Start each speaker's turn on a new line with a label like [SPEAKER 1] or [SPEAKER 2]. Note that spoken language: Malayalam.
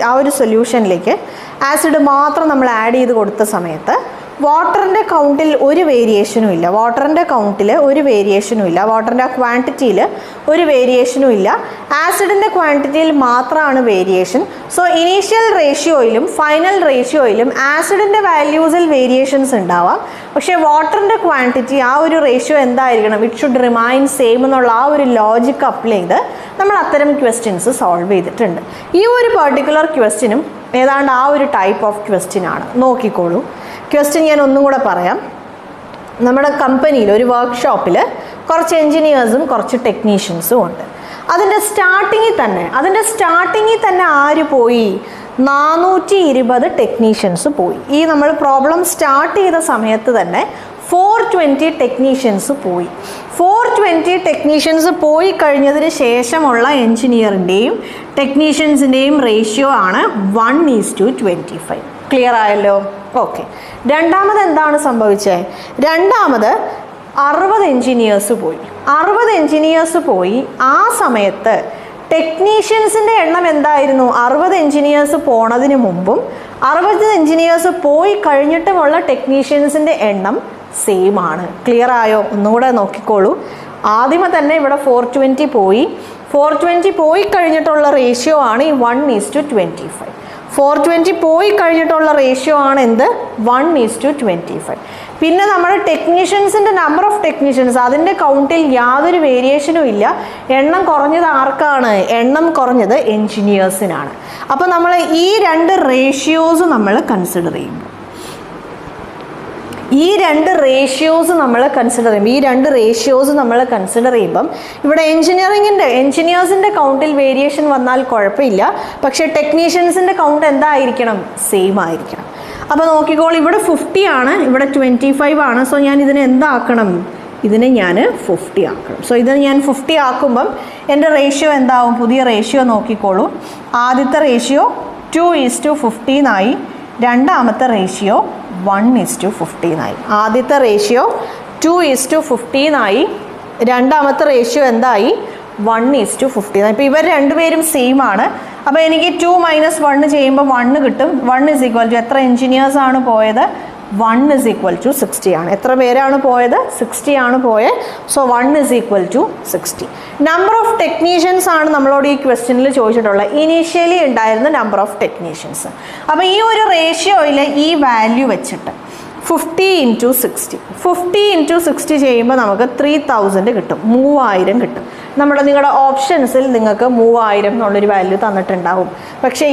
[SPEAKER 1] ആ ഒരു സൊല്യൂഷനിലേക്ക് ആസിഡ് മാത്രം നമ്മൾ ആഡ് ചെയ്ത് കൊടുത്ത സമയത്ത് വാട്ടറിൻ്റെ കൗണ്ടിൽ ഒരു വേരിയേഷനും ഇല്ല. വാട്ടറിൻ്റെ കൗണ്ടിൽ ഒരു വേരിയേഷനും ഇല്ല. വാട്ടറിൻ്റെ ആ ക്വാണ്ടിറ്റിയിൽ ഒരു വേരിയേഷനും ഇല്ല. ആസിഡിൻ്റെ ക്വാണ്ടിറ്റിയിൽ മാത്രമാണ് വേരിയേഷൻ. സോ ഇനീഷ്യൽ റേഷ്യോയിലും ഫൈനൽ റേഷ്യോയിലും ആസിഡിൻ്റെ വാല്യൂസിൽ വേരിയേഷൻസ് ഉണ്ടാവാം. പക്ഷേ വാട്ടറിൻ്റെ ക്വാണ്ടിറ്റി ആ ഒരു റേഷ്യോ എന്തായിരിക്കണം? ഇറ്റ് ഷുഡ് റിമൈൻ സെയിം എന്നുള്ള ആ ഒരു ലോജിക്ക് അപ്ലൈ ചെയ്ത് നമ്മൾ അത്തരം ക്വസ്റ്റ്യൻസ് സോൾവ് ചെയ്തിട്ടുണ്ട്. ഈ ഒരു പെർട്ടിക്കുലർ ക്വസ്റ്റ്യനും ഏതാണ്ട് ആ ഒരു ടൈപ്പ് ഓഫ് ക്വസ്റ്റ്യൻ ആണ്. നോക്കിക്കോളൂ. ക്വസ്റ്റ്യൻ ഞാൻ ഒന്നും കൂടെ പറയാം. നമ്മുടെ കമ്പനിയിൽ ഒരു വർക്ക്ഷോപ്പിൽ കുറച്ച് എൻജിനീയേഴ്സും കുറച്ച് ടെക്നീഷ്യൻസും ഉണ്ട്. അതിൻ്റെ സ്റ്റാർട്ടിങ്ങിൽ തന്നെ ആര് പോയി? 420 ടെക്നീഷ്യൻസ് പോയി. ഈ നമ്മൾ പ്രോബ്ലം സ്റ്റാർട്ട് ചെയ്ത സമയത്ത് തന്നെ 420 ടെക്നീഷ്യൻസ് പോയി. 420 ടെക്നീഷ്യൻസ് പോയി കഴിഞ്ഞതിന് ശേഷമുള്ള എൻജിനീയറിൻ്റെയും ടെക്നീഷ്യൻസിൻ്റെയും റേഷ്യോ ആണ് 1:25. ക്ലിയർ ആയല്ലോ? ഓക്കെ. രണ്ടാമത് എന്താണ് സംഭവിച്ചത്? രണ്ടാമത് 60 എൻജിനീയേഴ്സ് പോയി. 60 എൻജിനീയേഴ്സ് പോയി. ആ സമയത്ത് ടെക്നീഷ്യൻസിൻ്റെ എണ്ണം എന്തായിരുന്നു? 60 എൻജിനീയേഴ്സ് പോണതിന് മുമ്പും 60 എൻജിനീയേഴ്സ് പോയി കഴിഞ്ഞിട്ടുമുള്ള ടെക്നീഷ്യൻസിൻ്റെ എണ്ണം സെയിം ആണ്. ക്ലിയർ ആയോ? ഒന്നുകൂടെ നോക്കിക്കോളൂ. ആദ്യമേ തന്നെ ഇവിടെ 420 പോയി. 420 പോയി കഴിഞ്ഞിട്ടുള്ള റേഷ്യോ ആണ് ഈ 1:25. 420 പോയി കഴിഞ്ഞിട്ടുള്ള റേഷ്യോ ആണ് എന്ത്? 1:25. പിന്നെ നമ്മുടെ ടെക്നീഷ്യൻസിൻ്റെ നമ്പർ ഓഫ് ടെക്നീഷ്യൻസ് അതിൻ്റെ കൗണ്ടിൽ യാതൊരു വേരിയേഷനും ഇല്ല. എണ്ണം കുറഞ്ഞത് ആർക്കാണ്? എണ്ണം കുറഞ്ഞത് എൻജിനീയേഴ്സിനാണ്. അപ്പോൾ നമ്മൾ ഈ രണ്ട് റേഷ്യോസ് നമ്മൾ കൺസിഡർ ചെയ്യുമ്പോൾ ഈ രണ്ട് റേഷ്യോസ് നമ്മൾ കൺസിഡർ ചെയ്യുമ്പം ഇവിടെ എൻജിനീയേഴ്സിൻ്റെ കൗണ്ടിൽ വേരിയേഷൻ വന്നാൽ കുഴപ്പമില്ല. പക്ഷേ ടെക്നീഷ്യൻസിൻ്റെ കൗണ്ട് എന്തായിരിക്കണം? സെയിം ആയിരിക്കണം. അപ്പോൾ നോക്കിക്കോൾ, ഇവിടെ 50 ആണ്, ഇവിടെ 25 ആണ്. സോ ഞാൻ ഇതിനെ എന്താക്കണം? ഇതിനെ ഞാൻ 50 ആക്കണം. സോ ഇതിനെ ഞാൻ 50 ആക്കുമ്പം എൻ്റെ റേഷ്യോ എന്താവും? പുതിയ റേഷ്യോ നോക്കിക്കോളൂ. ആദ്യത്തെ റേഷ്യോ 2:15 എന്നായി. രണ്ടാമത്തെ റേഷ്യോ 1:15 എന്നായി. ആദ്യത്തെ റേഷ്യോ 2:15 എന്നായി. രണ്ടാമത്തെ റേഷ്യോ എന്തായി? 1:15. ഇപ്പോൾ ഇവർ രണ്ടുപേരും സെയിം ആണ്. അപ്പോൾ എനിക്ക് 2 - 1 ചെയ്യുമ്പോൾ 1 കിട്ടും. 1 എത്ര എൻജിനീയേഴ്സ് ആണ് പോയത്? 1 60 ആണ്. എത്ര പേരാണ് പോയത്? 60 ആണ് പോയത്. സോ 1 60. നമ്പർ ഓഫ് ടെക്നീഷ്യൻസ് ആണ് നമ്മളോട് ഈ ക്വസ്റ്റ്യനിൽ ചോദിച്ചിട്ടുള്ളത്. ഇനീഷ്യലി ഉണ്ടായിരുന്ന നമ്പർ ഓഫ് ടെക്നീഷ്യൻസ്. അപ്പോൾ ഈ ഒരു റേഷ്യോയിൽ ഈ വാല്യൂ വെച്ചിട്ട് 50 × 60 ചെയ്യുമ്പോൾ നമുക്ക് 3000 കിട്ടും. 3000 കിട്ടും. നിങ്ങളുടെ ഓപ്ഷൻസിൽ നിങ്ങൾക്ക് 3000 എന്നുള്ളൊരു വാല്യൂ തന്നിട്ടുണ്ടാവും. പക്ഷേ